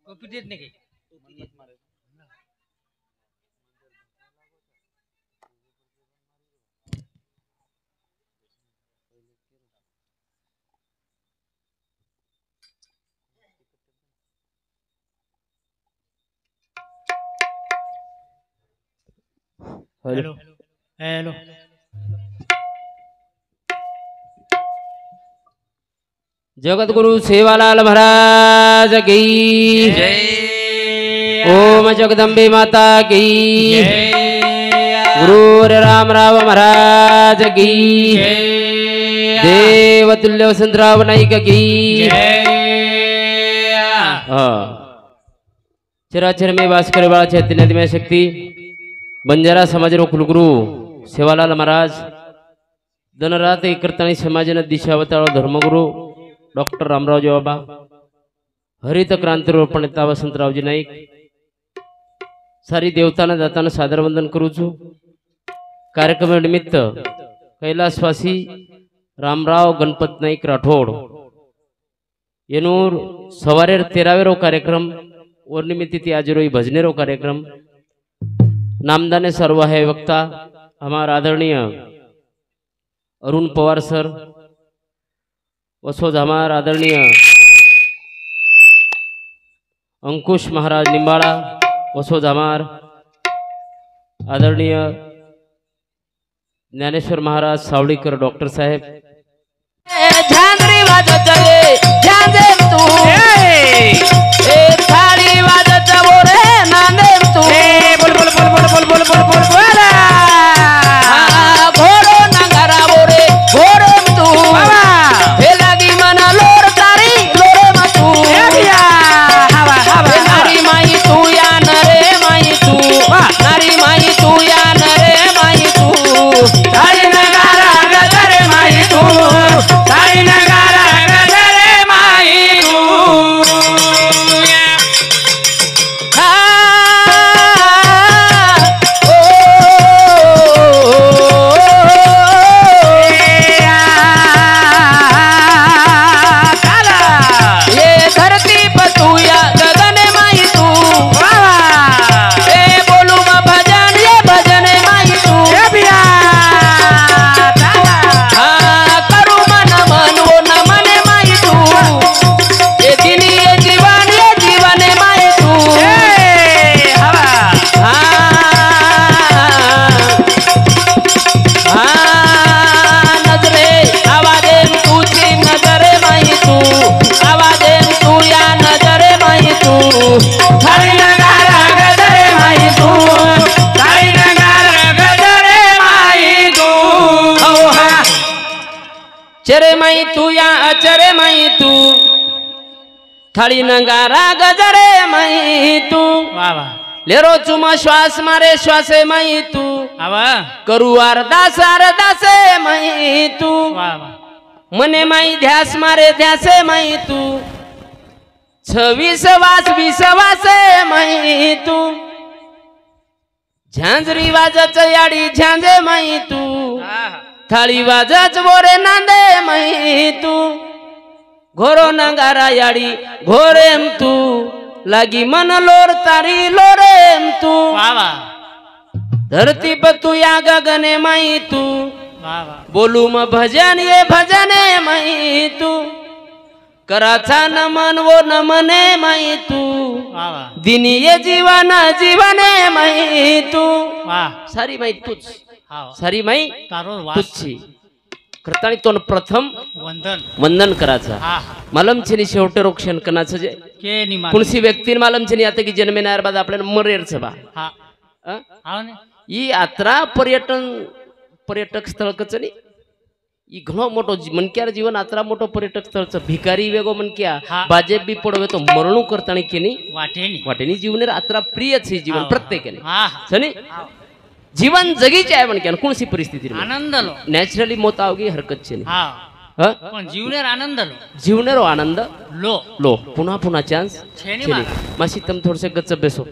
टोपी देत नाही काही. Hello hello. जगद्गुरु सेवालाल महाराज की जय। ओम जगदम्बे माता की जय। गुरु राम राव महाराज की जय। देवतुल्य वसंतराव नाईक की जय। चराचर में वास करे वाला चैतन्य शक्ति बंजारा समाज कुलगुरु सेवालाल महाराज धनरात एकरताणी समाजना दिशावताळ धर्मगुरु डॉक्टर रामरावजी बाबा हरित क्रांती रोपणेता वसंतरावजी नाईक सारी देवताना जाताना सादर वंदन करूचू। कार्यक्रम निमित्त कैलासवासी रामराव गणपत नाईक राठोड येनूर सवारे 13रो कार्यक्रम और निमित्त आजरोई भजनेरो कार्यक्रम नामदाने सर्व है वक्ता हमारा आदरणीय अरुण पवार सर वसोज हमारा आदरणीय अंकुश महाराज निंबाड़ा वसोज हमार आदरणीय ज्ञानेश्वर महाराज सावड़ीकर डॉक्टर साहेब बोल बोल बोल बोल बोल बोल बोल बोल बोल चरे माई तू या अचरे माई तू थाली नगारा गजरे माई तू वाह वाह लेरो चुमा श्वास मारे श्वासे माई तू वाह करू अरदास अरदासे माई तू वाह वाह मने माई ध्यास मारे ध्यासे माई तू 26 वास 20 वासे माई तू झांझरी वाजच याडी झांझे माई तू थाळी वाजच बोरे नांदे माई तू घोरो नगारा याडी घोरेम तू लागी मन लोर तारी लोरेम तू वाह वाह धरती पर तू या गगने माई तू वाह वाह बोलू म भजन ये भजने माई तू कराचा नमन वो नमने माई तू वाह वाह दिनी ये जीवन जीवने माई तू वाह सारी माई तूच हां सारी माई तारो तुझची करतानी तो प्रथम वंदन वंदन करायचं हां मालमचेनी शेवटे रोक्षण करण्याचं जे के निमा कुणसी व्यक्ती मालमचेनी आता की जन्मेनार बाद आपल्याला मरेरचं बा हां हां ने ही यात्रा पर्यटक स्थळ कचनी ई घणो मोटो मनक्यार जीवन यात्रा मोटो पर्यटक स्थळचं भिकारी वेगो मनक्या हा. बाजेब बी पडवे तो मरणू करतानी केनी वाटेनी वाटेनी जीवनेर यात्रा प्रिय छे जीवन प्रत्येकाने हां सनी जीवन जगीचे आहे म्हणक्यान कोणसी परिस्थिती आनंद लो नॅचरली मोत आवगी हरकत छे हां हां पण जीवनेर आनंद लो जीवनेरो आनंद लो लो पुन्हा पुन्हा चान्स छेनी छेनी मासी तम थोडसे गच्च बेसो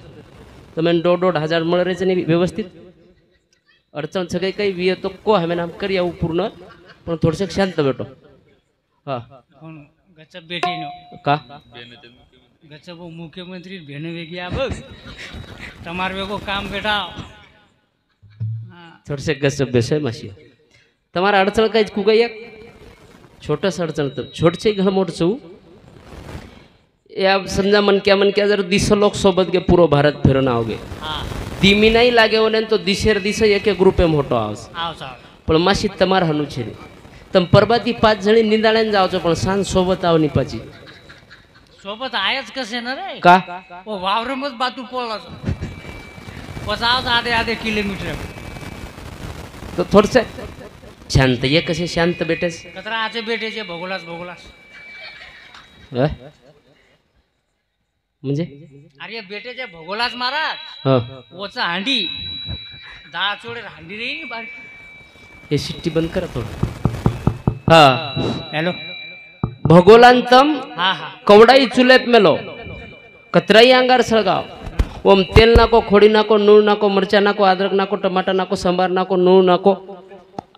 તમે 1.5 हजार મળે છે ને વ્યવસ્થિત अडचण सगळे काही विय तो को हमें नाम कर येऊ पूर्ण पण थोडस शांत भेटो हा गच्चा बेटी नो का गच्चा वो मुख्यमंत्री भेने वेगी आ बघ तमार वेगो काम बेटा थोडसे गसब बेस आहे माशी તમારા અડચણ કઈ જ કુગઈ એક छोटस अडचण तर छोटसे घर मोठच या समजा मन क्या जर 200 लोक सोबत गे पूरो भारत फिरून आवगे हाँ धीमी नाही लागे ओने तो दिशेर दिशे एक एक ग्रुपे मोठो आवस आओ साहब पण माशी તમાર હનુ છે તમ પરબાતી 5 જણી નિંદાળેન જાવ છો પણ સાંજ સોબત આવ ની પાછી सोबत आयच कसे ना रे का वो वावरमच बातू पडला पचाव आधे आधे किलोमीटर तो थोडसे शांत ये कसे शांत बेटेस कतरा आचे बेटेचे भोगलास म्हणजे अरे बेटेचे भोगलास महाराज हा ओचा हांडी डाळ चोडे हांडी रे बारी हे शिट्टी बंद करा थोडं हा हॅलो भगोलांतम हा हा कवडाई चुलेत मेलो कतराई अंगार सळगाव ओम तेल नाको खोडी नाको नूळ नाको मिरचा नाको अद्रक नाको टमाटा नाको संबार नाको नूळ नाको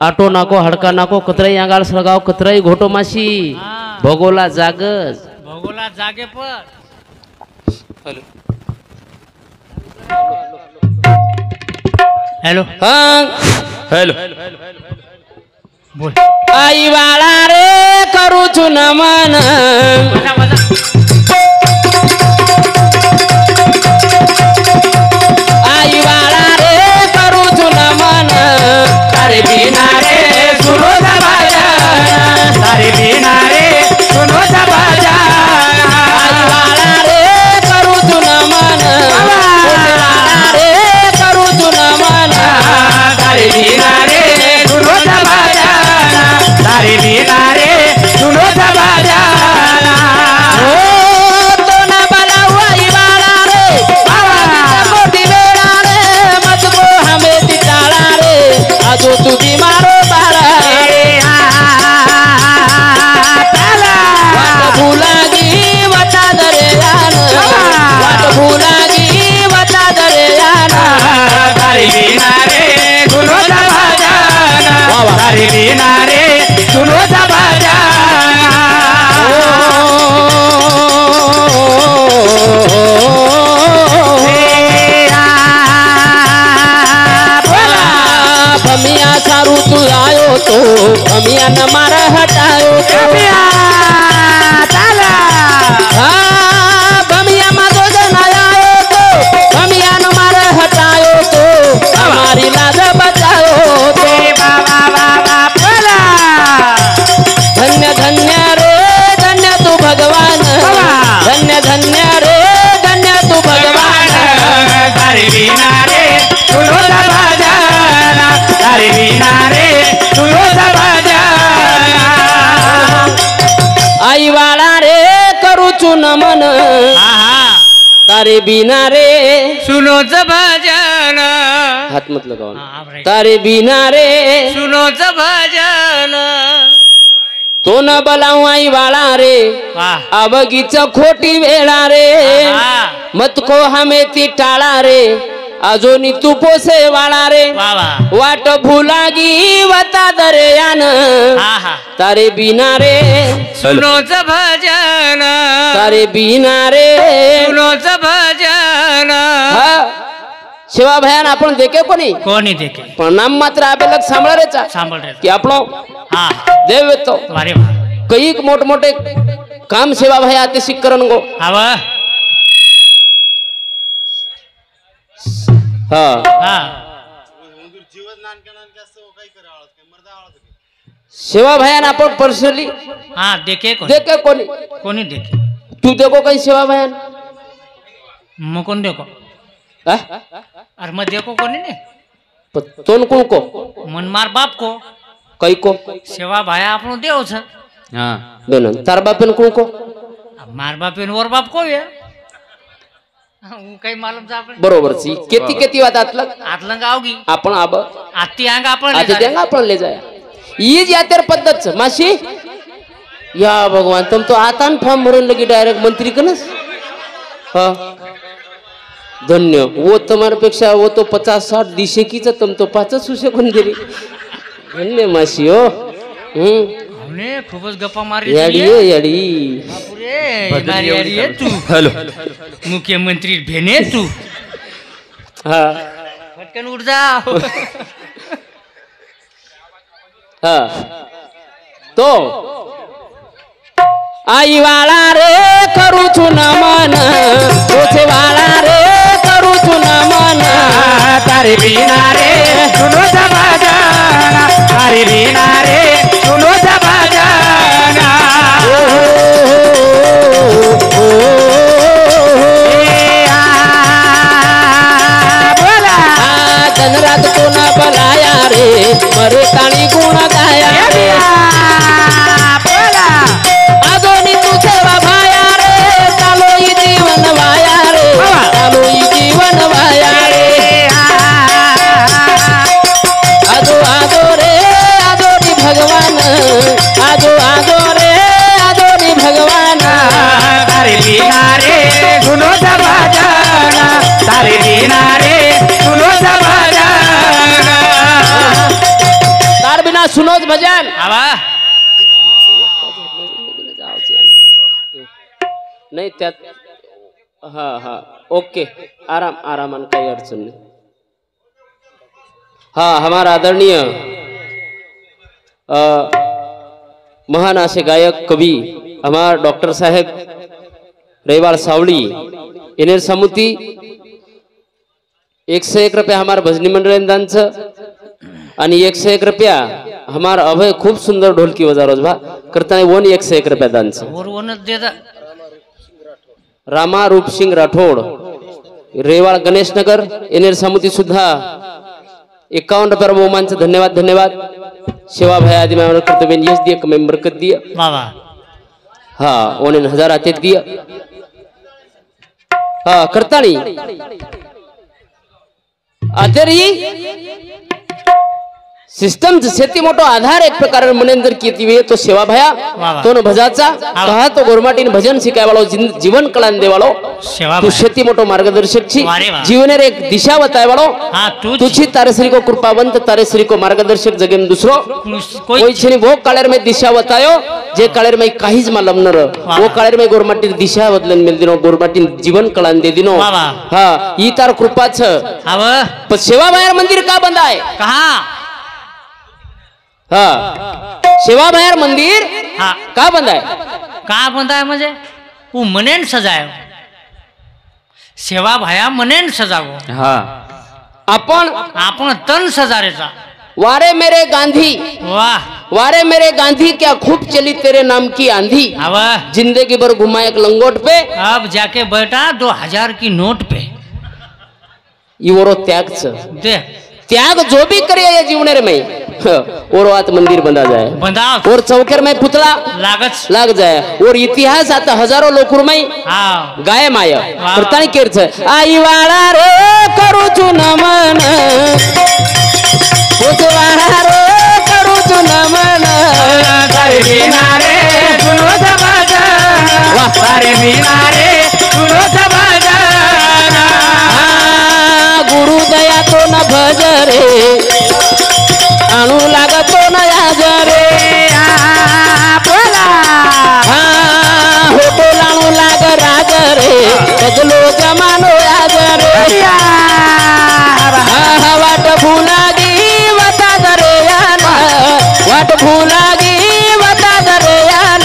आटो नाको हडका नाको कतराई अंगार सळगाव कतराई घोटो माशी हाँ। भगोला जागस भोगोला जागे पर हॅलो हां हेलो बोल आई वाळा रे करू छु नमन बजा बजा आई वाळा रे करू छु नमन तारे बिना रे सुनो दबाजा तारे बिना रे सुनो दबाजा आई वाळा रे करू छु नमन रे करू छु नमन तारे बिना रे सुनो दबाजा तारे बिना रे सुनो दबाजा ओ तो ना बलाऊ आई वाळा रे मोठी बेड़ा रे मत को हमें तिटाला रे आजो तू बीमारो बारा वाट भूलागी वटा दरे यान वाट भूलागी वटा दरे यान तारे बिना रे सुनो दबाजा तारे बिना रे सुनो दबाजा भमिया सारू तू आयो तो भमिया न मार हटायो तो हाँ भमिया मा दो जन आयो तो भमिया न मार हटायो तो हमारी लाज बचायो तो धन्य धन्य रे धन्य तू भगवान धन्य धन्य रे धन्य तू भगवान तारे बिना रे सुनो दबाजा तारे बिना रे सुनो दबाजा आई वाळा रे करू छु नमन तारे बिना रे सुनो भजन हात मत लगाओ हाँ, right. तारे बिना रे सुनो भजन तो न बलाऊ आई वाळा रे वाह अबगीच खोटी वेळा रे हाँ, मत को हमें ती टाळा रे अजोनी तू पोसे वाळा रे वाह वाह वाट भूलागी वता दरे यान हाँ हाँ तारे बिना रे सुनो भजन तारे बिना रे सुनो भजन हा सेवा भयान आपण देखे कोणी कोणी देखे पण नाम मात्र आबेलक सांभाळायचा सांभाळ रे की आपलो हाँ देव येतो वारे वाह कैक मोठ मोठे काम सेवा भाई आते शिकरण गो आवा हा हाँ सेवा भयान आपण पर्सनली हाँ देखे कोणी देखे कोणी कोणी देखे तू देखो काही सेवा भयान मुकुन देखो हा? अरे मैं देखो कोणी ने तोन कोण को मन मार बाप को कई को सेवा भाया આપણો દેવ છે हाँ बेन तार बापेन कोण को मार बाप वर बाप को है હું કઈ માલુમ છે આપણે बरोबर सी केती केती वात आतलक आतलंग आवगी आपण आब आती आंग आपण आज देंगा आपण ले जाया ईज यातेर पद्धत छ माशी या भगवान तुम तो आतान फॉर्म भरून लगी डायरेक्ट मंत्री कनस हा धन्य वो तुम्हारे पेक्षा वो तो 50-60 दिशे कीच तुम तो 5 सुशे कोण गेली धन्य मासी हो हमने खूपच गप्पा मारली याडी याडी बापरे भारी याडी आहे तू हॅलो मुख्यमंत्री भेने तू हा पटकन उठ जा हा तो आई वाला रे करू छु नमन तोचे वाला रे करू छु नमन तारे बिना रे सुनो जबाजाना तारे बिना रे सुनो जबाजाना बोला दिन रात को न बलाया रे मरे ताणी गुण गाया रे बोला आदोनी तू सेवा भाया रे चालो ई जीवन वाया रे चालो ई जीवन वाया रे आदो आदो रे आदोनी भगवान आदो आदो रे आदोनी भगवान तारे बिना रे सुनो जबाजाना तारे बिना रे सुनो जबाजाना तार बिना सुनोच भजन आवा नाही त्यात हा हा ओके आराम आरामान काही अडचण नाही हा हमारा आदरणीय महान असे गायक कवी हमारा डॉक्टर साहेब रविवार सावड़ी इन्हें समुति 101 रुपया हमारा भजनी मंडळ दानचं आणि 101 रुपया हमारा अभय खूप सुंदर ढोलकी वजा रोज भा करताना 101 रुपया दानचं वर वनच देता रामा रूपसिंग राठोड रेवाळ गणेश नगर येनेर समिती सुद्धा 51 रुपया बहुमानचं धन्यवाद धन्यवाद सेवा भाई आदि मेंबर कर्तव्य यश दिए कमे बरकत दिए बाबा हा 1000 आते दिए हा करतानी आदरी सिस्टम शेती मोठो आधार एक प्रकार मनेंदर कीती वे तो सेवा भया तो न भजाचा कहा तो गोरमाटीन भजन शिकाय वालो जीवन कलान दे वालो सेवा तू शेती मोठो मार्गदर्शक छी वारे वा. जीवनेर एक दिशा बताय वालो हाँ तू तुझी तारेश्री को कृपावंत तारेश्री को मार्गदर्शक जगेन दूसरो कोई छनी वो काळेर में दिशा बतायो जे काळेर में काहीच मालम नर वो काळेर में गोरमाटीन दिशा बदलन मिल दिनो गोरमाटीन जीवन कलान दे दिनो बाबा. हा ई तार कृपा छ आव पण सेवा बाहेर मंदिर का बंद आहे कहा हा सेवा बाहेर मंदिर हाँ का बंद आहे का बंद आहे म्हणजे तू मनेन सजायो सेवा भाया मनेन सजावो हा आपण तन सजारेचा वारे मेरे गांधी वाह वारे मेरे गांधी क्या खूब चली तेरे नाम की आंधी आव जिंदगी भर घुमा एक लंगोट पे अब जाके बैठा 2000 की नोट पे इवरो त्यागच दे त्याग जो भी करे ये जीवनेर में और आत मंदिर बंधा जाए बंदाव और चौकेर में पुतला लागच लाग जाए और इतिहास आता हजारों लोकुर में हाँ गाय माय वाह. करतानी केरच आई वाला रे करू छु नमन उजवाळा रे करू छु नमन तारे बिना रे सुनो जबाजाना तारे बिना रे सुनो जबाजाना गुरु दया तो न भज रे आणू लागतो न याज रे बोला होतो लाणू लाग राज रे बदलो जमानो याज रे वाट भुलागी वता दरे यान वाट भुलागी वता दरे यान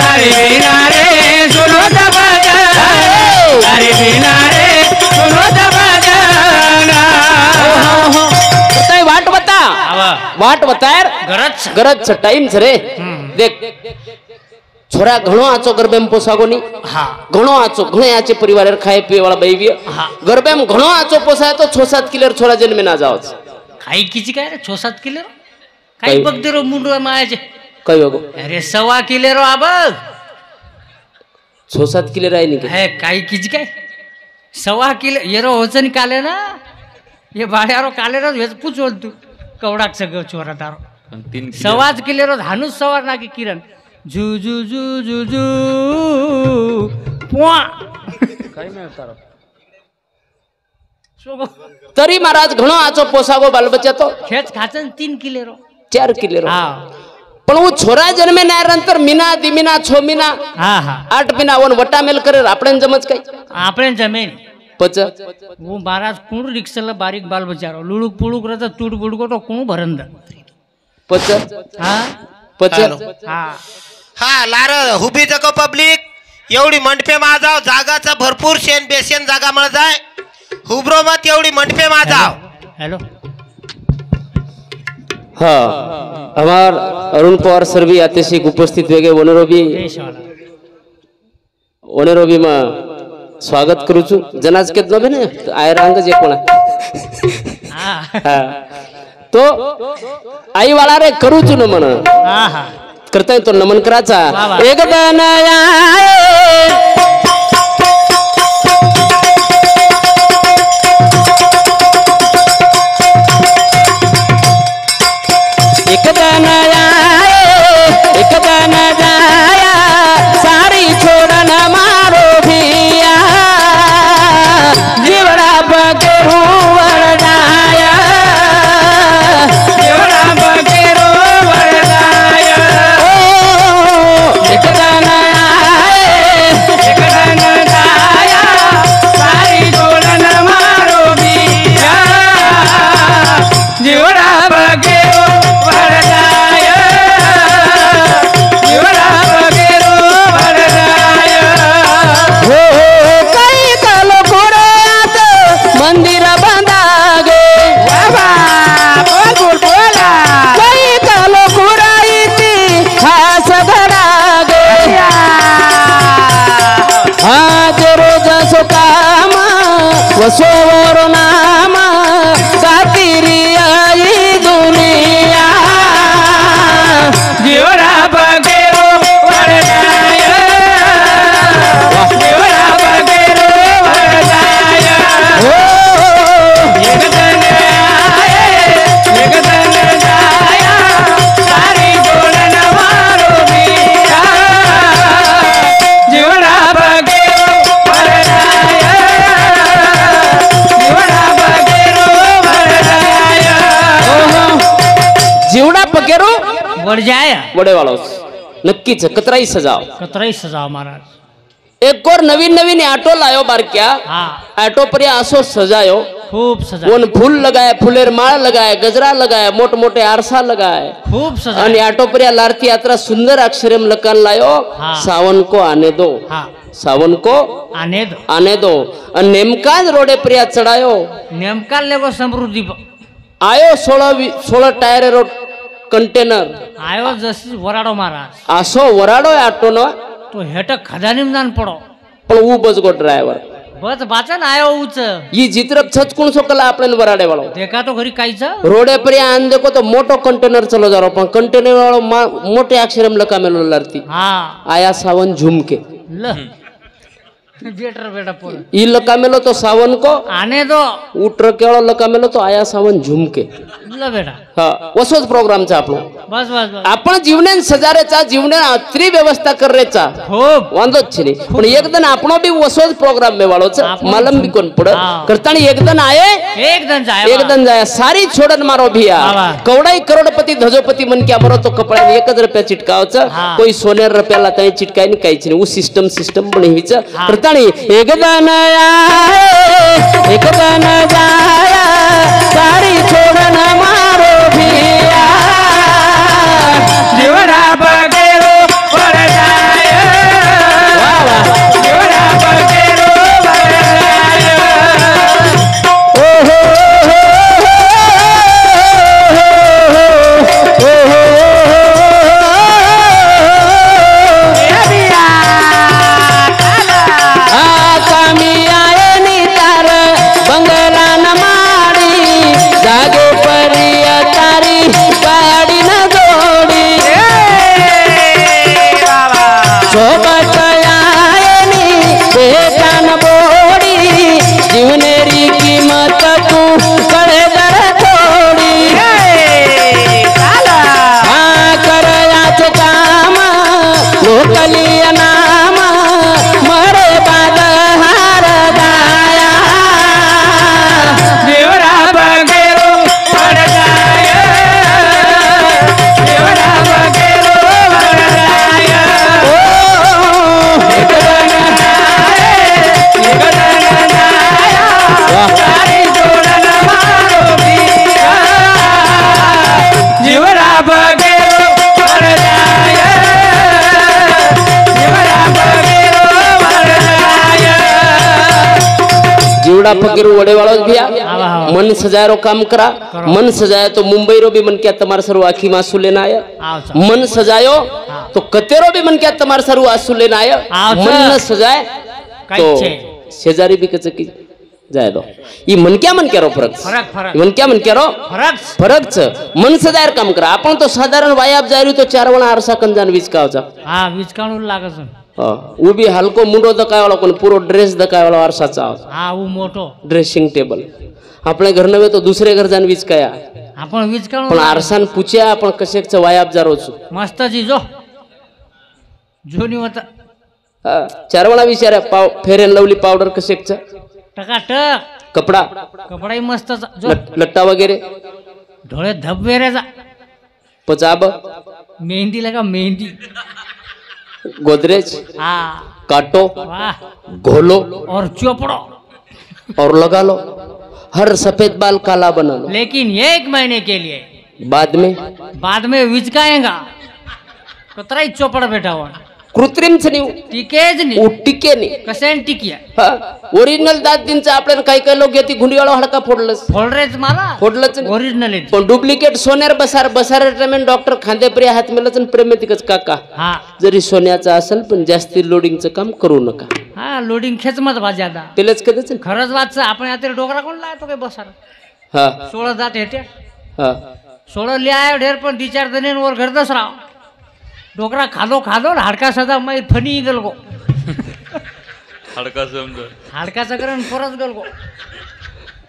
तारे बिना रे सुनो जबाजाना तारे बिना रे सुनो जबाजाना ताई वाट बता आव वाट बतायर गरज गरज टाइम रे देख छोरा घणो आचो गरबेम पोसागोनी हाँ घणो आचो घणे आचे परिवार खाए पिए वाला बैवी हाँ गरबेम घणो आचो पोसाय तो 6-7 किलो छोरा जन्मे ना जाओ काही किची काय रे 6-7 किलो काही- काही बघते रो मुंडो मायाचे कई होगो अरे 1.25 किलो रो आब 6-7 किलो राय नहीं है काही किची काय 1.25 किलो ये रो वजन काले ना ये भाड्यारो काले रो हेच पूछोल तू कवडाक सगळं चोरा तारो 1.25 किलो रो हानूच सवार ना की किरण जू जू जू जू जू पुआ तरी महाराज घणो आचो पोसागो बाल बच्चा तो खेच खाचन 3 किलेरो 4 किलेरो हाँ पण वो छोरा जन्मे ना नंतर मीना दिमीना 6 मीना हाँ हाँ 8 मीना वन वटा मेल करे आपण जमच काय आपण जमीन पच वो महाराज कोण रिक्षाला बारीक बाल बचारो लुडुक पुडुक रहता टूट बुडको तो कोण भरंद पच हाँ पच हाँ हा लार हुबी जको पब्लिक एवढी मंडपे माझाव जागाचा भरपूर शेन बेसेन जागा मिळ जाय हुबरो मत एवढी मंडपे माझाव हेलो हाँ हमार अरुण पवार सर भी अतिशय उपस्थित वेगे वनरोबी वनरोबी में स्वागत करू छु जनाज केतनो बेने आय रांग जे कोणा हाँ तो आई वाला रे करू छु नमन हाँ हाँ करताय तो नमन कराचा एक दनया एक दनया सारी छोड़न मारो भिया जीवड़ा बगरू वरदाया जीवड़ा बगेरो वरदाया एक दनया सारी छोड़न मारो बिया जीवड़ा बगेरो वरदाया जीवड़ा बगेरो वरदाया हो कई कल पुरात मंदिर बंधा गे बाबा बोल बोला कई कल पुराई थी खास धरा गे आज रोज सुकाम वसोवर नाम गातिरी आई दुनिया जीवड़ा बगेरो वरदाया जीवड़ा बगेरो वरदाया हो एक दिन जाया सारी डोलन मारो बिया जीवड़ा बगेरो वरदाया जीवड़ा बगेरो वरदाया जीवडा पकेरो बढ़ जाए वडे वाळो नक्कीच कतराई सजाव कतराई सजाव महाराज एक और नवीन नवीन ऑटो लायो बारक्या हाँ ऑटो पर आसो सजायो खूब सजा वन फूल लगाए फुलेर माळ लगाए गजरा लगाए मोठ मोठे आरसा लगाए खूब सजा आणि ऑटो पर लारती यात्रा सुंदर अक्षरम लकान लायो हाँ। सावन को आने दो हाँ सावन को आने दो आने दो आणि नेमकाच रोडे पर चढायो नेमका लेगो समृद्धी आयो 16 टायर रोड कंटेनर आयो जशी वराडो महाराज आसो वराडो ऑटो नो तो हेट खदानीम जान पडो पण ऊ बसगो ड्रायव्हर बस वाचन आयो उच ई जित्रक छचकुण सोकला आपल्याला वराडे वाळो देखा तो घरी काहीच रोडे पर आन देखो तो मोटो कंटेनर चलो जा रहो पण कंटेनर वाळो मोटे अक्षरम लकामेलो लारती हाँ आया सावन झुमके ल जेटर बेटा पोर ई लकामेलो तो सावन को आने दो ऊ ट्रक वाळो लकामेलो तो आया सावन झुमके ल बेटा हा वसोच प्रोग्राम चा आपलो बस बस बस आपण जीवनेन सजारेचा जीवनेन अत्री व्यवस्था करेचा खूब वांदोच छे पण एकदन आपणो बी वसोच प्रोग्राम में वाळो छ आपणो मालम बी कोण पड हाँ। करतानी एकदन आए एक दिन जाए एकदम जाया सारी छोडन मारो भिया बाबा। कवडाई करोडपती धजोपती मन क्या मरो तो कपड़ा 1 रुपया चिटकावच हाँ। कोई सोनेर रुपयाला काही चिटकाय नि काहीच नाही उ सिस्टम बनवीच हाँ। करतानी एकदन जाया सारी छोडन मारो भिया जीवड़ा बगेरो वरदाया जीवड़ा बगेरो वरदाया ओ हो कामी आये नी तार बंगला न माड़ी जागे एवढा फकीर वडेवाळो भैया आवा, आवा। मन सजायरो काम करा करो। मन सजाया तो मुंबई रो भी मन क्या तुम्हारे सरू आखी मासू लेना आया आओ सा। मन सजायो तो कतेरो भी मन क्या तुम्हारे सरू आंसू लेना आया आओ सा। मन न सजाए तो काहीच आहे. शेजारी भी कचकी जाय दो ये मन क्या रो फरक फरक मन क्या रो फरक फरक मन सजायर काम करा आपण तो साधारण वायाब जायरू तो 4 वणा आरसा कंजान विचकावचा हा विचकाणून लागस वो भी हल्को मुंडो दकाय वाला कोण पूरो ड्रेस दकाय वाला आरसाचा हा वो मोठो ड्रेसिंग टेबल आपल्या घर नव्हे तो दुसरे घर जाण विचकाया आपण विचकाणून पण आरसान पूछ्या आपण कशेकच वायाब जारो छु मस्त जी जो जोनी होता 4 वणा विचारा पाव फेर एंड लवली पावडर कशेकच टकाटक कपडा कपडाही मस्त जो लट्टा वगैरे डोळे धबवेऱ्याचा पजाब मेहंदी लगा मेहंदी गोदरेज हा काटो वाह घोलो और चोपड़ो और लगा लो हर सफेद बाल काला बना लो लेकिन 1 महीने के लिए बाद में विचकाएगा कतराई चोपड़ बैठा हुआ कृत्रिम नहीं टिकेज नाही टिके नाही कशाने टिकिया ओरिजिनल दात दिनचं आपल्याला काही लोक येते गुंडीवाळा हडका फोडलंच फोडरेच मला फोडलंच ओरिजिनल आहे पण डुप्लिकेट सोन्यार बसार ट्रीटमेंट डॉक्टर खांदेप्रिय हात मिळच प्रेमेतिकच काका हा जरी सोन्याचं असेल पण जास्ती लोडिंगचं काम करू नका हा लोडिंग खेच मत भाज्यादा पेलच कधीच खरंच वाच आपण आता डोकरा कोण लायतो काय बसार हा 16 जात हेटे हा 16 लिहाय ढेर पण 2-4 जण वर घरदस राव डोकरा खादो हाडका सदा मै फनी गलगो हाडकाचं करण परत गलगो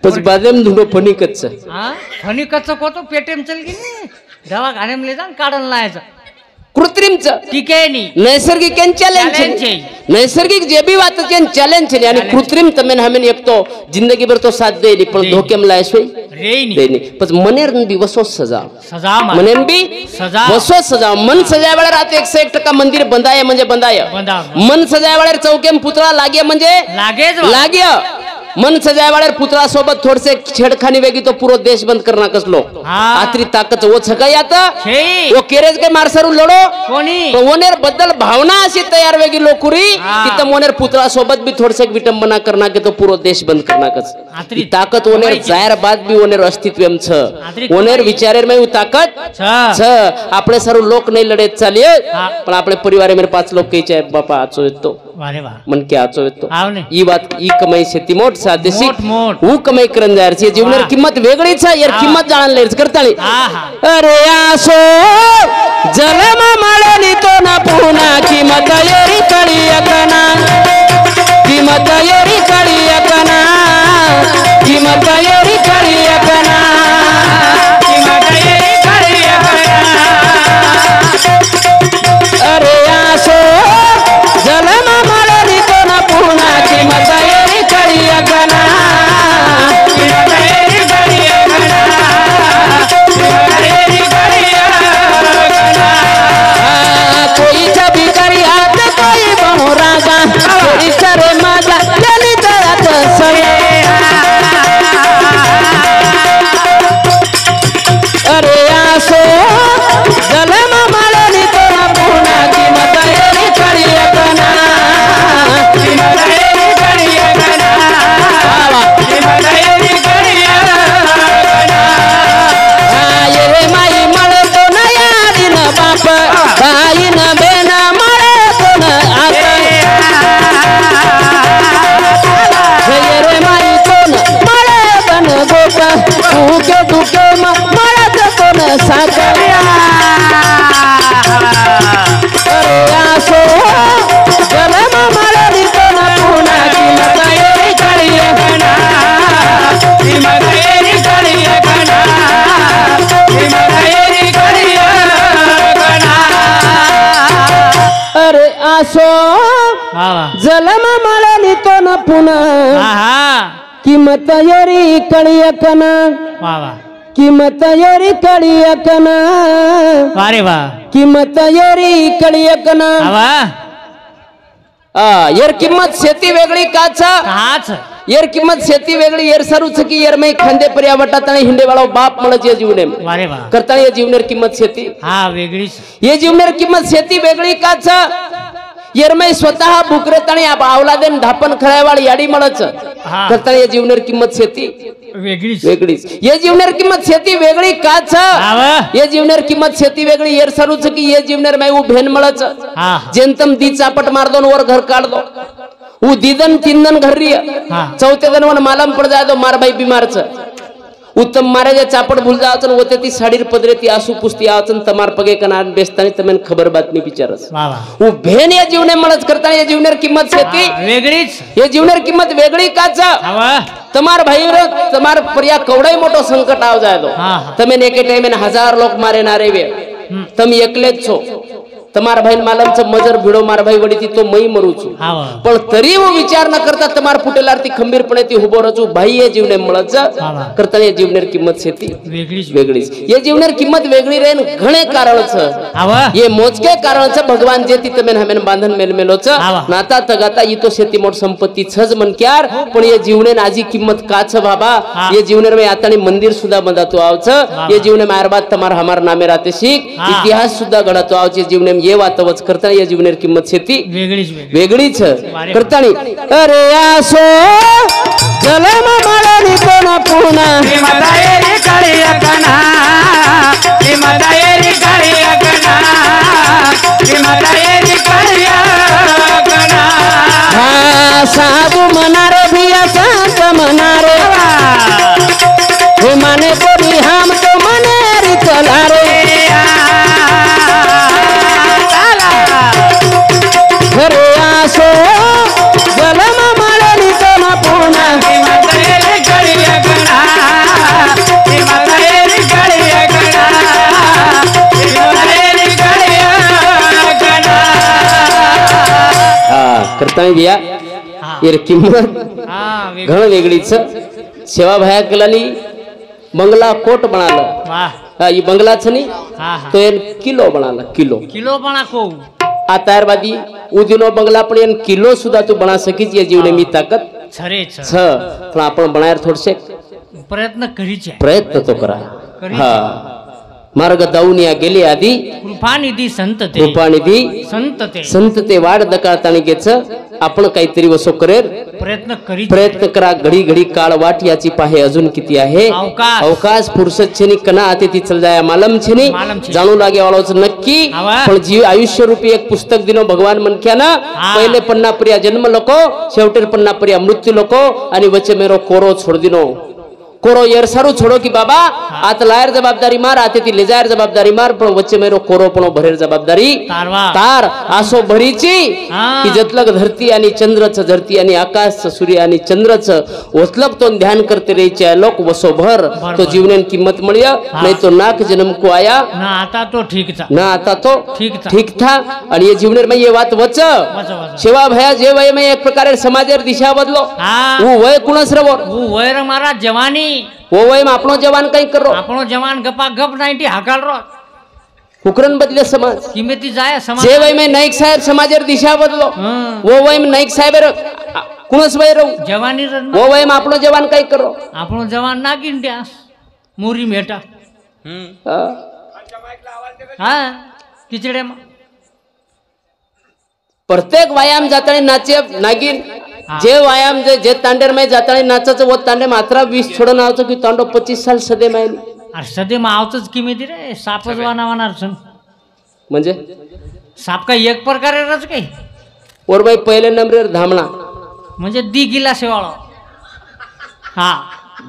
पच बादेम धुंडो फनी कच्च हा फनी कच्चं कोतो पेटेम चल की नाही दवाखान्यात ले जा काढून लायचं कृत्रिमच ठीक आहे नी नैसर्गिक चॅलेंज नैसर्गिक जे भी बात चॅलेंज आणि कृत्रिम तमेन हमेन एक तो जिंदगी भर तो साथ देली पण धोकेम लायस होई रेनी देनी पण मनेर भी वसो सजा सजा मनेन भी सजा वसो सजा मन सजाय वाला रात 101% मंदिर बंदाय म्हणजे बंदाय मन सजाय वाला चौकेम पुतळा लागे म्हणजे लागे मन सजाय वाले पुतळा सोबत थोडसे छेडखानी वेगी तो पूरा देश बंद करना कसलो आतरी ताकत वो छकाई आता वो केरेज के मारसरू लढो कोणी वनेर बद्दल भावना अशी तयार वेगी लोकुरी तिथं मोनेर पुतळा सोबत भी थोडसे विटंबना करना के तो पूरा देश बंद करना कस ती ताकत वनेर जायर बाद भी वनेर अस्तित्वम छ वनेर विचारेर में ताकत छ आपले सर्व लोक नाही लढत चालिये पण आपले परिवार मेरे 5 लोक कई चाहे बापा आचो येतो मन के आचो येतो ई बात ई कमाई शेती मोठ सादेशी हू कमाई करन जायर छे जीवनेर किंमत वेगळी छ यार किंमत जाण लेर करताळी अरे आसो जलम मळली तो ना पुना किंमत येरी कळी एकना किंमत येरी कळी एकना किंमत येरी कळी एकना किंमत येरी कळी एकना अरे आसो जलम मळली तो ना पुना किंमत येरी कळी एकना किंमत येरी कळी एकना किंमत येरी कळी एकना कोई छबी करी हाथ कोई बहुरा गा कोई सरे माजा जली तरत सरे अरे आसो जलम मळली तो ना पुना किंमत येरी कळी एकना किंमत येरी कळी एकना किंमत येरी कळी एकना ये माई मळतो ना यारी न बाप बाई न बेना मळतो न आता ये रे माई कोण मळे बन गोपा उके दुके मळत कोण साकऱ्या अरे आसो जलम मळली कोण पुना किंमत येरी कळी एकना किंमत येरी कळी एकना किंमत येरी कळी एकना अरे आसो जलम मळली तो न पुना किंमत येरी कळी एकना किंमत येरी कळी एकना वारे वा किंमत येरी कळी एकना यार किंमत शेती वेगळी काच यार किंमत शेती वेगळी यार सरूच की यार मैं खंदे पर्यावटात आणि हिंडेवाळा बाप म्हणत या जीवने वारे वा करता या जीवनेर किंमत शेती हा वेगळीच ये जीवनेर किंमत शेती वेगळी काच येरमय स्वतः बुकरेताणी आवलादेन धापन खरायवाळ याडी मळच हा. करताना या जीवनेर किंमत शेती वेगळीच वेगळीच ये जीवनेर किंमत शेती वेगळी काच आवा. ये जीवनेर किंमत शेती वेगळी येर सरूच की ये जीवनेर मैं उ भेन मळच हा. जेंतम दी चापट मार दोन वर घर काढ दो उ दीदन तीन घर रिय हा. चौथे दिन वन मालम पड जाय दो मार बाई बीमारच उत्तम महाराजा चापट भूल जावचन होते ती साडीर पदरे ती आसू पुस्ती आवचन तमार पगे कना बेस्तानी तमेन खबर बातमी विचारस वा वा. उ भेन या जीवने मळच करताना या जीवनेर किंमत शेती वेगळीच ये जीवनेर किंमत वेगळी काच आवा. તમાર ભાઈ તમાર પર્યા કવડાય મોટો સંકટ આવ જાય તો હા. તમે એકે ટાઈમે 1000 લોક મારે ના રેવે તમે એકલે જ છો તમારા ભાઈ માલમ છે મજર ભીડો માર ભાઈ વડીથી તો મઈ મરું છું આવા. પણ તરી હું વિચાર ન કરતા તમાર ફૂટેલારથી ખંભીરપણેથી ઉભો રચું ભાઈ એ જીવને મળજ આવા. કરતા એ જીવનેર કિંમત છેતી वेगळीच વેગળી છે એ જીવનેર કિંમત વેગળી રહે ને ઘણે કારણ છે आवा. ये मोजके कारण છે ભગવાન જેથી તમે હમેન બાંધન મેલમેલો છે આવા. નાતા તગાતા ઈ તો शेती मोठ संपत्ती छज मन क्यार पण ये जीवने आजी किंमत का छ बाबा हा. ये जीवनेर में आतानी मंदिर सुद्धा बंधातो आव छ ये जीवने मार बात तमार हमार नामे राते शीख हा. इतिहास सुद्धा घडतो आव छ जीवने ये वातवच करता ये जीवनेर किंमत शेती वेगळीच वेगळी वेगळी छ वारे. करतानी अरे आसो जलम माळनी कोण पुना मदायरी काळिया कना मदायरी काळिया कना मदायरी काळिया कना हा साधू मनारे भिया संत मनारे हे माने कोणी हम तो मने री चलारे अरे आसो जलम माळनी कोण पुना मदायरी काळिया कना मदायरी काळिया कना मदायरी काळिया कना हा करतानी दिया हा. ये किंमत हा वेगळी. घण वेगळीच सेवा भया केलानी बंगला कोट बनाला वा. हा ई बंगला छ नी हा हा. तो एन किलो बनाला किलो किलो पण आखो आ तारबादी उदिनो बंगला पण एन किलो सुद्धा तू बना सकीच ये जीवने मी ताकद छरे छ छ पण आपण बनायर थोडसे प्रयत्न करीच आहे. प्रयत्न तो करा करीच. हा मार्ग दाऊनिया गेले आधी कृपानिधी संत ते कृपानिधी संत ते संत ते वाढ दकाळतानी गेच आपण काहीतरी वसो करेल प्रयत्न करीच प्रयत्न करा घडी घडी काळ वाट याची पाहे अजून किती आहे अवकाश. अवकाश फुरसत छेनी कना आते ती चल जाया मालम छेनी मालम छेनी. जाणू लागे वाळोच नक्की आवा. पण जीव आयुष्य रूपी एक पुस्तक दिनो भगवान मनक्या ना हा. पहिले पन्ना पर्या जन्म लोको शेवटेर पन्ना पर्या मृत्यू लोको आणि वचे मेरो कोरो छोड दिनो कोरो येर सारू छोडो की बाबा आता लायर जबाबदारी मार आते ती ले जायर जबाबदारी मार पण वच्चे मेरो कोरो पण भरेर जबाबदारी तारवा. तार आसो भरीची हा. की जतलग धरती आणि चंद्रच धरती आणि आकाश सूर्य आणि चंद्रच ओतलग तो ध्यान करते रेच्या लोक वसो भर तो जीवनेन किंमत मळ्या नाही तो नाक जन्म को आया ना आता तो ठीक चा ना आता तो ठीक था. ठीक था आणि ये जीवनेर में ये बात वच वच. सेवा भया जे वय में एक प्रकारे समाजेर दिशा बदलो हा. वो वय कुणस रवो वो वैर मारा जवानी वो वय में आपनो जवान कई करो આપણો જવાન ગપા ગપ 90 હાકાલ રો हुकरन बदले समाज किमेती जाय समाज जे वय में नाईक साहेब समाजेर दिशा बदलो हं. वो वय में नाईक साहेब कुणस वय रहू जवानी रन वो वय में आपनो जवान कई करो આપણો જવાન નાગીન ડ્યાસ મોરી મેટા हा. હા किचड़ेમાં प्रत्येक व्यायाम जातानी नाचे नागिन हा. जे व्यायाम जे तांडेर में जातानी नाचाचं वो तांडे मात्र 20 छोडून आवचं की तांडो 25 साल सदे माय अरे सध्या आवतच किमेती रे सापच वानावणार छन म्हणजे साप काय एक प्रकारे रच काही और बाई पहिले नंबरेर धामणा म्हणजे दी गिला शेवाळो हा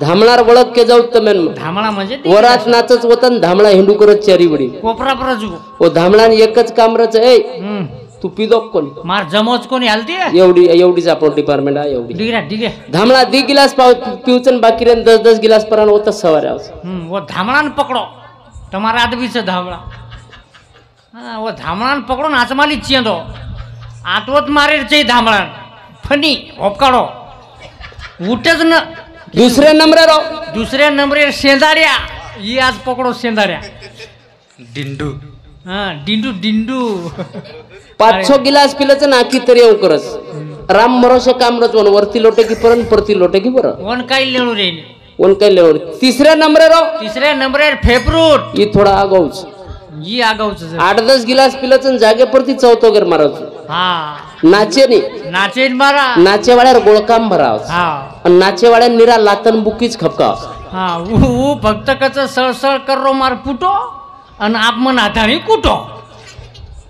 धामणार वळख के जाऊ तमेन धामणा म्हणजे दी वरात नाचच वतन धामणा हिंडू करत चारी वडी कोपरा परजू ओ धामणान एकच काम रच ए हम्म तू पिदो कोण मार जमोच कोणी हलती एवढीच आपण डिपार्टमेंट आहे एवढी ठीक आहे धामणा 2 गिलास पिवचन बाकी रे 10 गिलास परान होत सवारे आवस वो धामणान पकड़ो तुम्हारा आदमी से धामणा हाँ वो धामणान पकड़ो ना आचमाली चेंदो आतवत मारे चाहिए धामणान फनी होपकाड़ो उठच न दुसरे नंबर रो दुसऱ्या नंबरेर शेंदाड्या ही आज पकड़ो शेंदाड्या डिंडू हाँ डिंडू डिंडू 500 गिलास पिलच नाकी तरी येऊ करस राम मरोशे काम रचवन वरती लोटे की परन परती लोटे की बर वन काही लेणू रे वन काय लेवर तिसऱ्या नंबर रो तिसऱ्या नंबरेर फेफरूट ही थोडा आगाऊच ही आगाऊच 8-10 गिलास पिलच जागे परती चौथो गेर मारच हा नाचे नी नाचेन मारा नाचेवाड्यावर गोळकाम भराव हा आणि नाचेवाड्या निरा लातन बुकीच खपका हा ऊ फक्त कच सळसळ करो मार फुटो आणि आप मन हाताने कुटो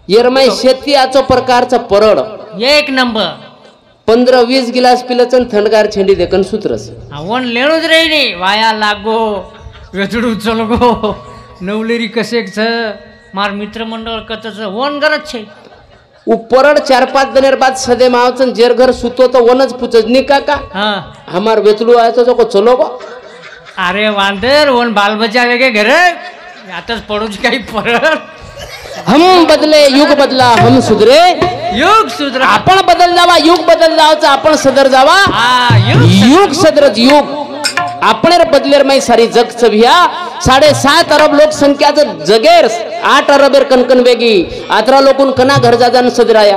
येरमाई शेती आचो प्रकारचा परड एक नंबर 15-20 गिलास पिलचन थंडगार छेंडी देखन सूत्रस वन लेणूच रे नी वाया लागो वेचडू चलगो नवलेरी कसे छ मार मित्र मंडळ कच वन गरज छे उ परड 4-5 दिनेर बाद सदे मावचन जेर घर सुतो तो वनच पुचज नी काका हाँ हमार वेतलू आयतो जो को चलो गो अरे वांदर वन बाल बच्चा लेके घर आताच पडूच काही परत हम बदले युग बदला हम सुधरे युग सुधरा आपण बदल जावा युग बदल जावचा आपण सदर जावा हा युग सदरच युग आपण बदलेर माई सारी जग चभिया 7.5 अरब लोकसंख्याचं जगेर 8 अरबेर कणकण वेगी 18 लोकून कना घर जाजान सदराया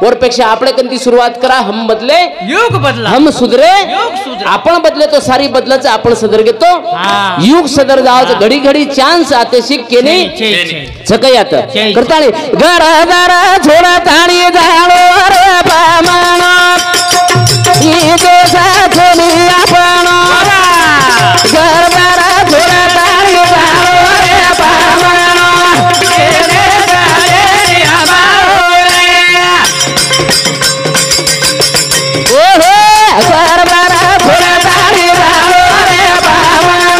और पेक्षा आपले कंती सुरुवात करा हम बदले युग बदला हम सुधरे युग सुधरा आपण बदले तो सारी बदलच आपण सदर घेतो युग सदर जावचं घडी घडी चान्स आते शिक केने छकयात करताळी घर घर छोडा ताणी जाळो रे बामणा ई देशा छोडी आपण घर घर छोडा ताणी जाळो रे बामणा केने जाळे आमारो रे ओहो घर घर छोडा ताणी जाळो रे बामणा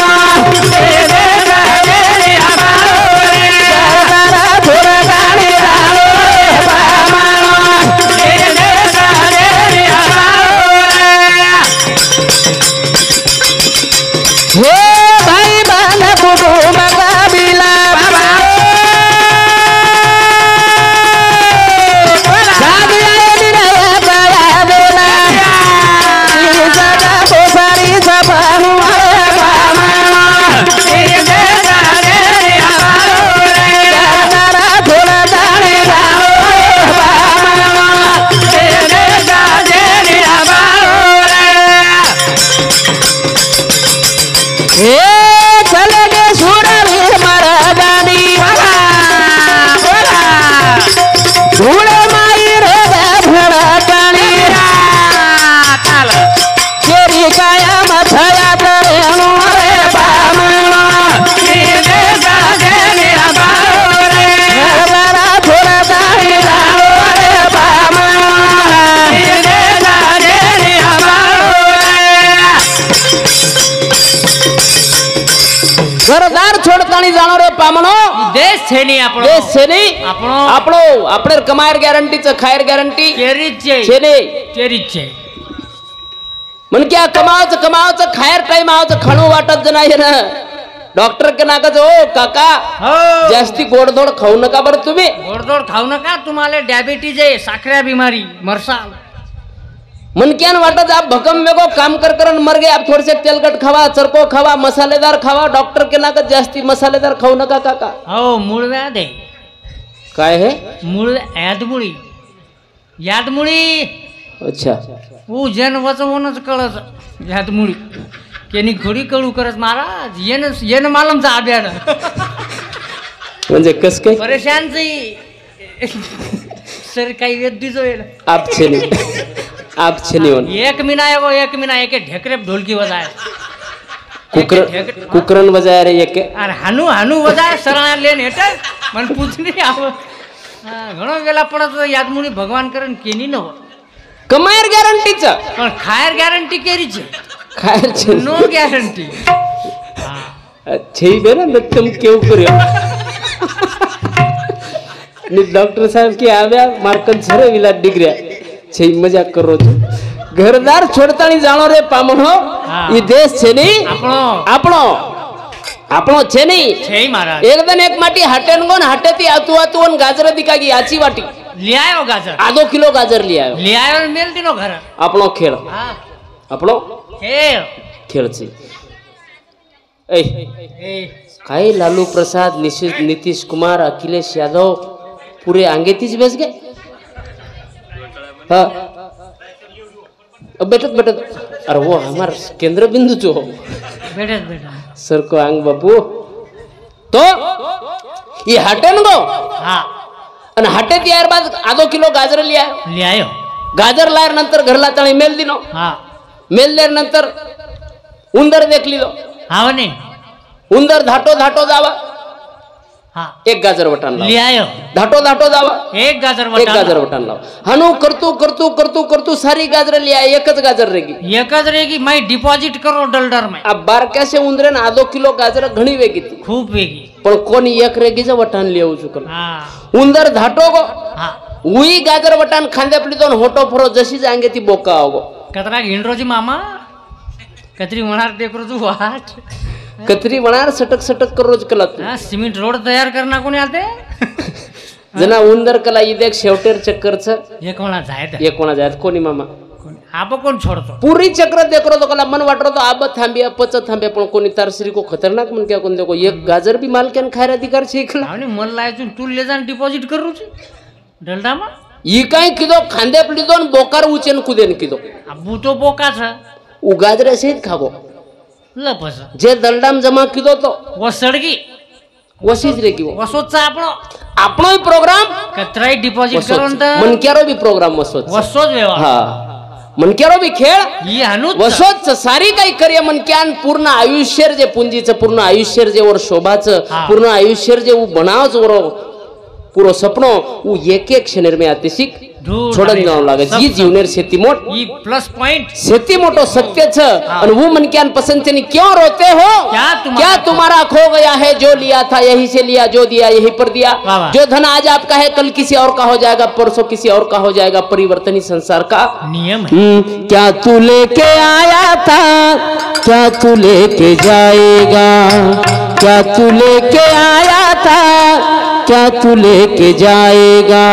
केने जाळे आमारो रे घर घर छोडा ताणी जाळो रे बामणा केने जाळे आमारो रे हे भाई बहन कुटुंब कबिला घरदार छोडतानी जाणो रे पामणो देश छे नी આપણો देश छे नी આપણો આપણો આપણે कमायर गॅरंटीच खायर गॅरंटी चेरीच छे छे नी चेरीच छे मन क्या कमावचं खायर टाइम आवचं खाणू वाटत नाही ना डॉक्टर के नाकाच ओ काका हो जास्ती गोडधोड खाऊ नका बरं तुम्ही गोडधोड खाऊ नका तुम्हाला डायबिटीज आहे साखऱ्या बिमारी मरसाल मन क्या वाटत आप भकम में को काम कर कर मर गए आप थोड़े से तेलकट खावा चरको खावा मसालेदार खावा डॉक्टर के नाकाच जास्ती मसालेदार खाऊ नका काका हो मूळ व्याध आहे काय है मूळ यादमुळी यादमुळी अच्छा ऊ जन वचवूनच कळत यादमुळी केनी घोडी कळू करत महाराज येन मालमचा आब्यान म्हणजे कस काय परेशान सर काही वेद दिसो आप छेनी आप छेनी होन एक मिना एक ढेकरे ढोलकी बजाय कुकरन बजाय रे एक अरे हानू बजाय सराणा लेन हेट मन पूछनी आव घणो वेला पडत यादमुळी भगवान करन केनी न कमायर गॅरंटीच पण खायर गॅरंटी केरी छे खायर छे नो गॅरंटी छे बेरा न तुम केव કર્યો ની ડોક્ટર સાહેબ કે આવ્યા માર્કન સરે વિલા ડિગ્રી છે મજાક કરો છો ઘરદાર છોડતાની જાણો રે પામણો ઈ દેશ છે ની આપણો છે ની છે મહારાજ એકદમ એક માટી હાટેન ગોન હાટેથી આતું ગાજર દિકાગી આચી વાટી ले आयो गाजर आधो किलो गाजर ले आयो मेल दिनो घर આપણો ખેલ हाँ આપણો खेल છે ए काय लालू प्रसाद नीतीश कुमार अखिलेश यादव पूरे अंगेतीच बेस गए हाँ बेटत अरे वो हमार केंद्र बिंदु जो बेटा सर को आंग बापू तो ये हटेन गो हाँ અને હાટે ત્યારબાદ આધો કિલો ગાજર ले आयो गाजर लायर नंतर घरला तळी मेल दिनो हा मेल देर नंतर उंदर देख लिलो हाव ने उंदर धाटो धाटो जावा हा एक गाजर वटान ले लावा आयो धाटो धाटो जावा एक गाजर एक गाजर वटान लावा हनु करतू करतू करतू करतू सारी गाजर लिया एकच गाजर रेगी एकच रेगी माई डिपॉझिट करो डलडर में आ बारक्याशे उंदरेन आधो किलो गाजर घणी वेगी ती खूप वेगी पण कोणी एक रेगीचं वटान लिहू शकल हा उंदर धाटो गो हा उई गाजर वटान खांद्यापली दोन होटो फरो जशी जांगे ती बोका आवगो कतरा हिंडरोजी मामा कतरी म्हणार टेकरो तू वाट कतरी वणार सटक सटक कर रोज कलत हा सिमेंट रोड तयार करना कोणी आते जना उंदर कला इदेक शेवटेर चक्करच एक म्हणा जायत एक कोणा जायत कोणी मामा आप कोण छोडतो पुरी चक्र देखरो तो कला मन वाटरो तो आब थांबिया पच थांबिया पण कोणी तारसरी को खतरनाक मन क्या कोण देखो एक गाजर भी मालक्यान खायर अधिकार छे इकला आणि मन लायचून तू ले जाण डिपॉझिट करू छु डलडामा ई काय किदो खांद्यापली दोन बोकार उचेन कुदेन किदो अबू तो बोकाच उ गाजर सहित खागो लपस जे दलडाम जमा किदो तो वसडगी वसीज रे की वसोचा आपणो આપણો પ્રોગ્રામ कतराई डिपॉझिट करून तर मनक्यारो बी प्रोग्राम वसोच वसोच व्यवहार हा मनक्यारो बी खेळ ही हनु वसोच सारी काही कार्य मनक्यान पूर्ण आयुष्य जे पुंजीचं पूर्ण आयुष्य जे वर शोभाचं पूर्ण आयुष्य जे उ बनावच वर पूरो सपनो उ एक एक क्षणेर में आतिशिक छोडन जाऊ लागे जी जीवनेर सेती मोट ई प्लस पॉइंट सेती मोटो सत्य छ और वो मनक्यान पसंदनी क्यों रोते हो क्या तुम्हारा खो गया है जो लिया था यही से लिया जो दिया यही पर दिया जो धन आज आपका है कल किसी और का हो जाएगा परसों किसी और का हो जाएगा परिवर्तन ही संसार का नियम है क्या तू लेके आया था क्या तू लेके जाएगा क्या तू लेके आया था क्या तू लेके जाएगा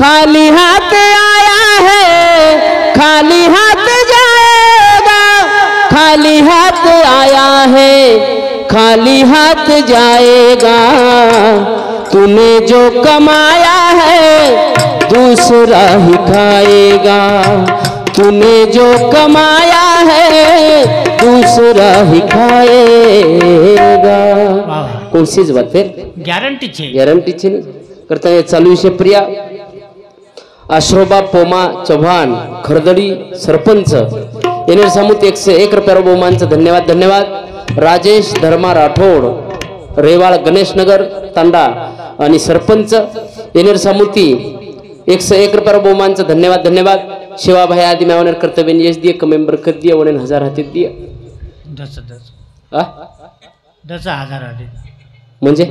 खाली हाथ आया है खाली हाथ जाएगा खाली हाथ आया है खाली हाथ जाएगा तूने जो कमाया है दूसरा ही खाएगा तूने जो कमाया है दूसरा ही खाएगा कोणसीच बात है गॅरंटी छे गॅरंटी छे करता हे चालू विषय प्रिया आश्रोबा पोमा चव्हाण खरदडी सरपंच येनेर सामुत 101 रुपया बहुमानचं धन्यवाद धन्यवाद राजेश धर्मा राठोड रेवाळ गणेश नगर तांडा आणि सरपंच येनेर सामुती 101 रुपया बहुमानचं धन्यवाद धन्यवाद शिवाभाई आदि मेवनेर कर्तव्य यश दिए कमेंबर कर दिए वनेन 1000 हाती दिए 10 हजार आले म्हणजे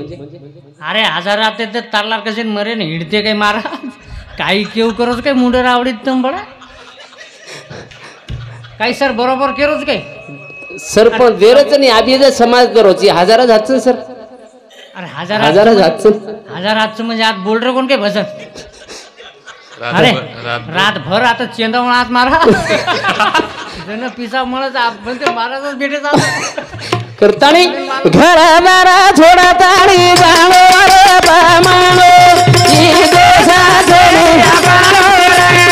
अरे 1000 आते तर तारलार कसे मरे ना हिडते काही मारा काही केव करोच काय मुंडर आवडीत तुम बडा काही सर बरोबर केरोच काय सर पण वेरच नाही आबी समाज दरोची 1000 जातच सर अरे 1000 जातच 1000 आजचं म्हणजे आज बोल रे कोण काय भजन अरे रातभर आता चेंदवणात मारा जण पिसा म्हणत आपण ते महाराजच भेटे जात करताणी घरादारा छोडा ताणी जाणो रे बामानो ई देशा छोडी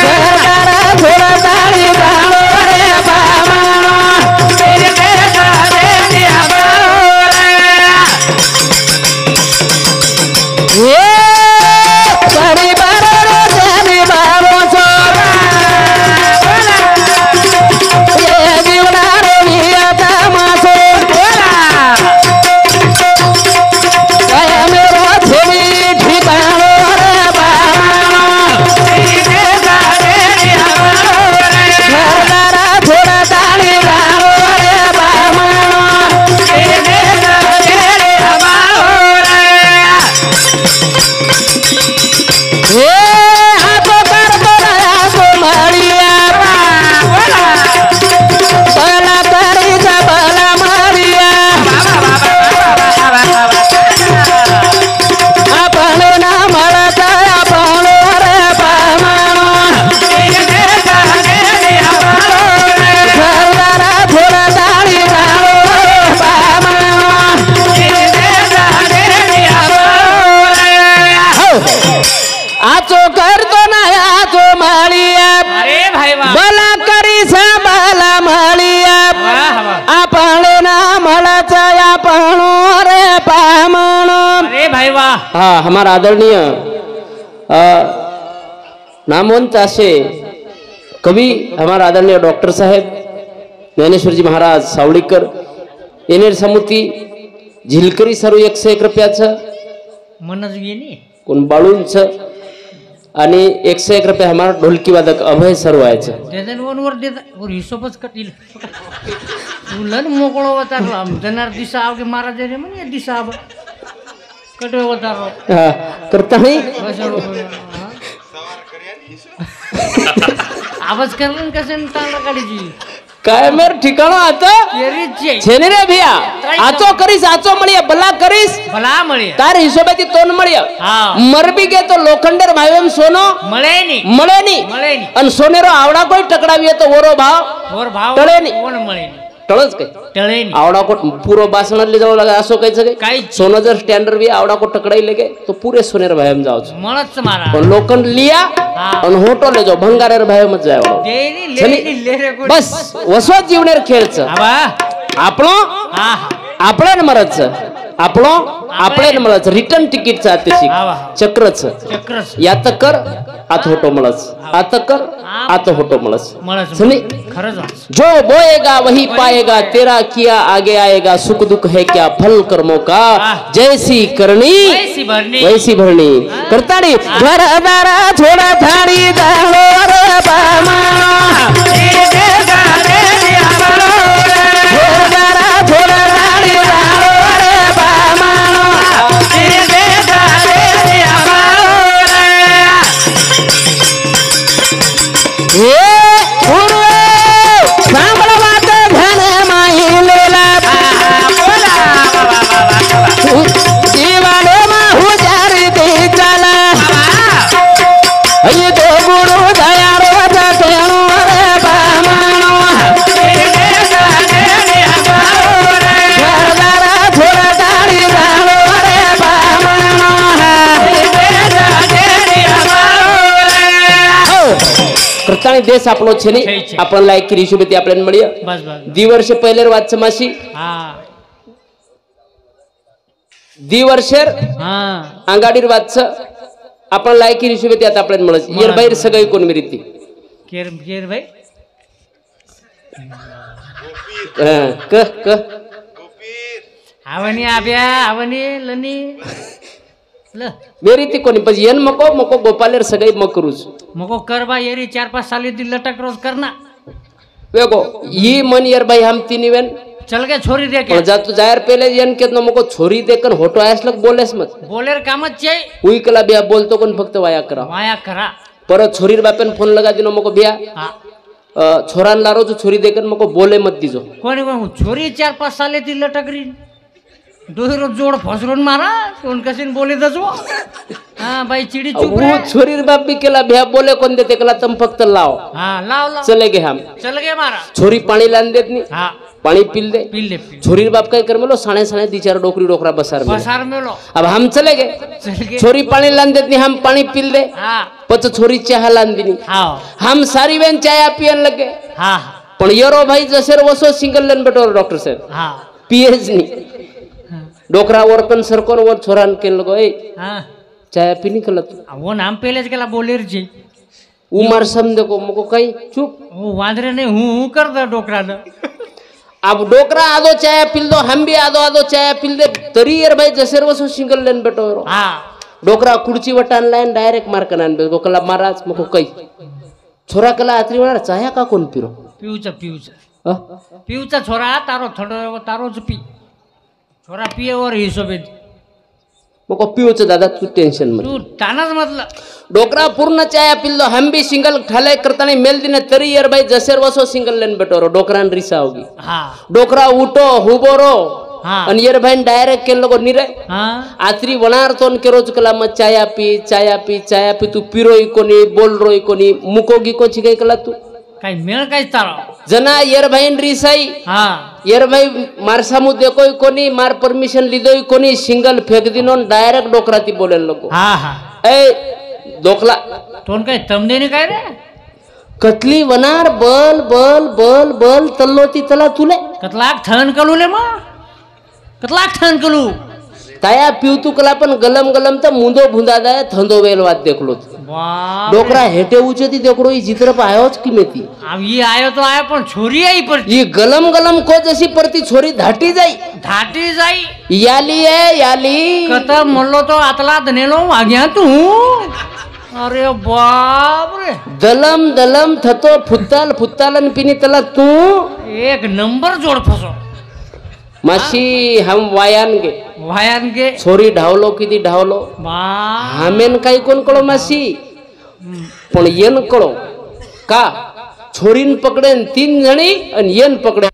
घरादारा छोडा ताणी जाणो रे बामानो तेरे देशा रे ए परिवार रे जानी बाबो छोरा ए जीवना रे वियाता मासो भाई वाह हाँ हमारा आदरणीय नामवंत असे कवी हमारा आदरणीय डॉक्टर साहेब ज्ञानेश्वर जी महाराज सावळीकर येणेर समुती झिलकरी सर्व 101 रुपयाचं मनच गेली कोण बाळूंचं आणि 101 रुपये हमारा ढोलकी वादक अभय सरवायचं त्याच्यानं वनवर देत वर हिशोबच कटील उलन मोकळो वतारला जनार दिसा आवगे महाराज रे म्हणे दिसा आव कटवे वतारो करता नाही आवाज करलन कसे तांडा काढीची काय मेर ठिकाणो आता केरीचे छेने रे भिया आचो करीस आचो मळिया बला करीस भला मळे तार हिशोबाती तोन मळिया हा मरबी गे तो लोखंडेर भावेम सोनो मळेनी मळेनी अन सोनेरो आवडा कोई टकडावी तो वरो भाव वर भाव टळेनी कोण मळेनी टळच काय टळेनी आवडा कोट पुरो बासणाले जाऊ लागा असो कायचं काय सोनं जर स्टँडर बी आवडा कोट टकडाई लगे तो पुरे सोनेर भावेम जावच मळच मारा पण लोखंड लिया अन होटो ले जाओ भंगारेर भावेम जाय देनी लेनी लेरे को बस वसवत जीवनेर खेळच आबा आपलो हा आपल्यान मरच आपलो आपल्यान मरच रिटर्न तिकीटचं अतिशी चक्रच चक्रस यात कर आत होटो मळच आत कर आत होटो मळच मळच सुनी खरंच जो बोएगा वही पाएगा तेरा किया आगे आएगा सुख दुख है क्या फल कर्मों का जैसी करनी वैसी भरनी करताड़ी घर दारा थोड़ा थाड़ी जालो रे बामा थोड़ा थाड़ी जालो रे बामा करताणी देश आपलो छे ने आपण लायक की हिशोबती आपल्यान मळिया बस बस दिवर्ष पहिलेर वाच मासी हा दिवर्षेर हा अंगाडीर वाच आपण लायक की हिशोबती आता आपल्यान मळस येर बाहेर सगळी कोण मिरीती केर केर भाई क क आवनी आब्या आवनी लनी ल मेरी ती कोणी पण येन मको मको गोपालेर सगळी मकरूज मको करबा येरी 4-5 साली दी लटक रोज करना वेगो ये मन यार भाई हम तीन वेन चल के छोरी दे के जा तू जायर पहले येन के न मको छोरी देकन होटो आयस लग बोलेस मत बोलेर कामच छे उई कला बिया बोलतो कोण फक्त वाया करा परत छोरीर बापेन फोन लगा दिनो मको बिया हा छोरान लारो जो छोरी देकन मको बोले मत दीजो कोणी कोण छोरी 4-5 साली दी लटकरी दोहिरो जोड फसरून मारा कोण कशीन बोले दजो हा बाई चिडी चुप रे छोरीर बाप भी केला बिया बोले कोण देते कला तुम फक्त लाव हा लाव चले गे हम चल गे मारा छोरी पाणी लान देत नी हा पाणी पिल दे छोरीर बाप काय कर मेलो साणे साणे दिचार डोकरी डोकरा बसार मेलो अब हम चले गए छोरी पाणी लान देत नी हम पाणी पिल दे हा पच छोरी चाह लान दिनी हम सारी वेन चाय पियन लगे हा पण यरो भाई जसेर वसो सिंगल लन बेटो डॉक्टर साहेब हा पीएच नी डोकरा वरकन सरकोन वर छोरान केन लगो ए हा चाय पिनी कलत वो नाम पेलेज केला बोलेर जी उमर समझ को मको कई चुप वो वांदरे ने हूं कर दे डोकरा द अब डोकरा आदो चाय पिल दो हम भी आदो चाय पिल दे तरी यार भाई जसेर वसो सिंगल लन बेटो हा डोकरा कुर्ची वटान लाइन डायरेक्ट मार कनान बे को कला महाराज मको कई छोरा कला आत्री वाला चाया का कोण पिरो पिऊचा छोरा तारो थोडो तारोच पी छोरा पिये वर हिशोबे मको पिऊच दादा तू टेंशन मत तू तानाच म्हटलं डोकरा पूर्ण चाया पिल दो हम भी सिंगल ठाले करतानी मेल दिने तरी यार भाई जसेर वसो सिंगल लेन बेटो डोकरान रिसा होगी हा डोकरा उठो हुबोरो हा आणि यार भाई डायरेक्ट केन लोगो निरे हा आत्री वनार तोन के रोज कला मत चाया पी तू पिरो इकोनी बोल रो इकोनी मुकोगी को छिगई कला तू काय मेळ काय तारा जना येर भाई रिसाई हा येर भाई मार सामू देखो कोनी मार परमिशन लिदो कोनी सिंगल फेक दिनो डायरेक्ट डोकराती बोलेन लोगो हा हा ए दोकला तोन काय तमदेने काय रे कतली वनार बल बल बल बल तल्लोती तला तुले कतलाक थन कलूले मा कतलाक थन कलू ताया पिवतुकला पण गलम गलम तर मुंदो भुंदा दाय थंदो वेलवात देखलो बाप डोकरा हेटे उचती देखो ही चित्र पायोच की मेती अब ये आयो तो आयो पण छोरी आई पर ही गलम गलम को जशी परती छोरी धाटी जाई धाटी जाई याली आहे याली कता म्हणलो तो आतला धनेलो वाग्या तू अरे बाप रे दलम दलम थतो फुत्ताल फुत्तालन पिनी तला तू एक नंबर जोड फसो माशी हम वायान गे वायान गे छोरी ढावलो किती ढावलो बा हामेन काही कोण कळो माशी पण येन कळो का छोरीन पकडेन 3 जणी आणि येन पकडे